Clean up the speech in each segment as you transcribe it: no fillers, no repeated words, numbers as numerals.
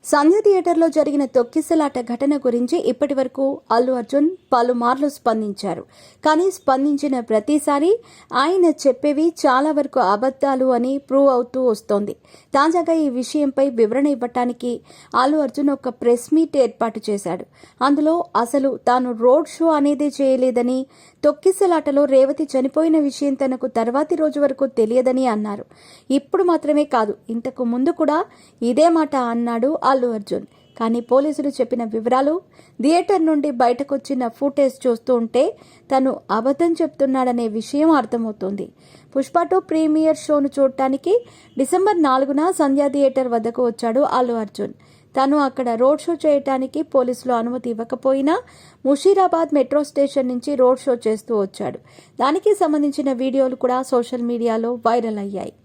సంధ్య థియేటర్లో జరిగిన తొక్కిసలాట ఘటన గురించి ఇప్పటి వరకు అల్లు అర్జున్ పలుమార్లు స్పందించారు. కానీ స్పందించిన ప్రతిసారి ఆయన చెప్పేవి చాలా వరకు అబద్ధాలు అని ప్రూవ్ అవుతూ వస్తోంది. తాజాగా ఈ విషయంపై వివరణ ఇవ్వటానికి అల్లు అర్జున్ ఒక ప్రెస్ మీట్ ఏర్పాటు చేశాడు. అందులో అసలు తాను రోడ్ షో అనేదే చేయలేదని, తొక్కిసలాటలో రేవతి చనిపోయిన విషయం తనకు తర్వాతి రోజు వరకు తెలియదని అన్నారు. ఇప్పుడు మాత్రమే కాదు, ఇంతకు ముందు కూడా ఇదే మాట అన్నాడు అల్లు అర్జున్. కానీ పోలీసులు చెప్పిన వివరాలు, థియేటర్ నుండి బయటకొచ్చిన ఫుటేజ్ చూస్తూ ఉంటే తను అబద్ధం చెప్తున్నాడనే విషయం అర్థమవుతోంది. పుష్ప 2 ప్రీమియర్ షోను చూడటానికి డిసెంబర్ 4న సంధ్యా థియేటర్ వద్దకు వచ్చాడు అల్లు అర్జున్. తను అక్కడ రోడ్ షో చేయటానికి పోలీసులు అనుమతి ఇవ్వకపోయినా ముషీరాబాద్ మెట్రో స్టేషన్ నుంచి రోడ్ షో చేస్తూ వచ్చాడు. దానికి సంబంధించిన వీడియోలు కూడా సోషల్ మీడియాలో వైరల్ అయ్యాయి.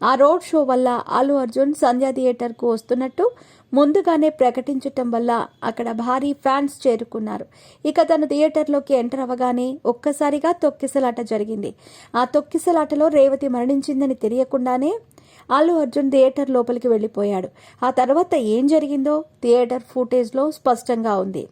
ఆ రోడ్ షో వల్ల అల్లు అర్జున్ సంధ్యా థియేటర్కు వస్తున్నట్టు ముందుగానే ప్రకటించటం వల్ల అక్కడ భారీ ఫ్యాన్స్ చేరుకున్నారు. ఇక తను థియేటర్లోకి ఎంటర్ అవ్వగానే ఒక్కసారిగా తొక్కిసలాట జరిగింది. ఆ తొక్కిసలాటలో రేవతి మరణించిందని తెలియకుండానే అల్లు అర్జున్ థియేటర్ లోపలికి వెళ్లిపోయాడు. ఆ తర్వాత ఏం జరిగిందో థియేటర్ ఫుటేజ్లో స్పష్టంగా ఉంది.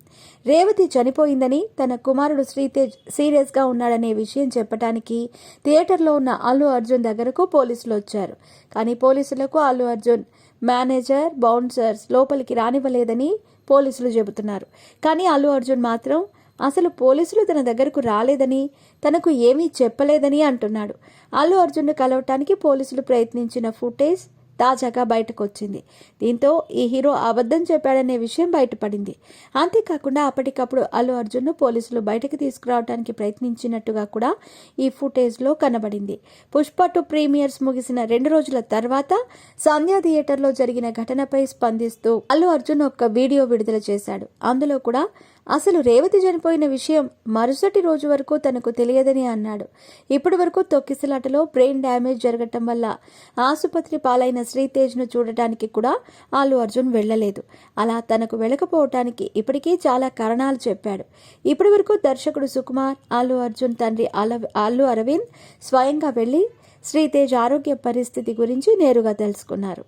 రేవతి చనిపోయిందని, తన కుమారుడు శ్రీతేజ్ సీరియస్గా ఉన్నాడనే విషయం చెప్పడానికి థియేటర్లో ఉన్న అల్లు అర్జున్ దగ్గరకు పోలీసులు వచ్చారు. కానీ పోలీసులకు అల్లు అర్జున్ మేనేజర్, బౌన్సర్స్ లోపలికి రానివ్వలేదని పోలీసులు చెబుతున్నారు. కానీ అల్లు అర్జున్ మాత్రం అసలు పోలీసులు తన దగ్గరకు రాలేదని, తనకు ఏమీ చెప్పలేదని అంటున్నాడు. అల్లు అర్జున్ను కలవటానికి పోలీసులు ప్రయత్నించిన ఫుటేజ్ తాజాగా బయటకు వచ్చింది. దీంతో ఈ హీరో అబద్ధం చెప్పాడనే విషయం బయటపడింది. అంతేకాకుండా అప్పటికప్పుడు అల్లు అర్జున్ను పోలీసులు బయటకు తీసుకురావడానికి ప్రయత్నించినట్టుగా కూడా ఈ ఫుటేజ్లో కనబడింది. పుష్ప 2 ప్రీమియర్స్ ముగిసిన 2 రోజుల తర్వాత సంధ్యా థియేటర్లో జరిగిన ఘటనపై స్పందిస్తూ అల్లు అర్జున్ ఒక వీడియో విడుదల చేశాడు. అందులో కూడా అసలు రేవతి చనిపోయిన విషయం మరుసటి రోజు వరకు తనకు తెలియదని అన్నాడు. ఇప్పటి వరకు తొక్కిసలాటలో బ్రెయిన్ డ్యామేజ్ జరగటం వల్ల ఆసుపత్రి పాలైన శ్రీతేజ్ను చూడటానికి కూడా అల్లు అర్జున్ వెళ్లలేదు. అలా తనకు వెళ్ళకపోవటానికి ఇప్పటికీ చాలా కారణాలు చెప్పాడు. ఇప్పటి వరకు దర్శకుడు సుకుమార్, అల్లు అర్జున్ తండ్రి అల్లు అరవింద్ స్వయంగా వెళ్లి శ్రీతేజ్ ఆరోగ్య పరిస్థితి గురించి నేరుగా తెలుసుకున్నారు.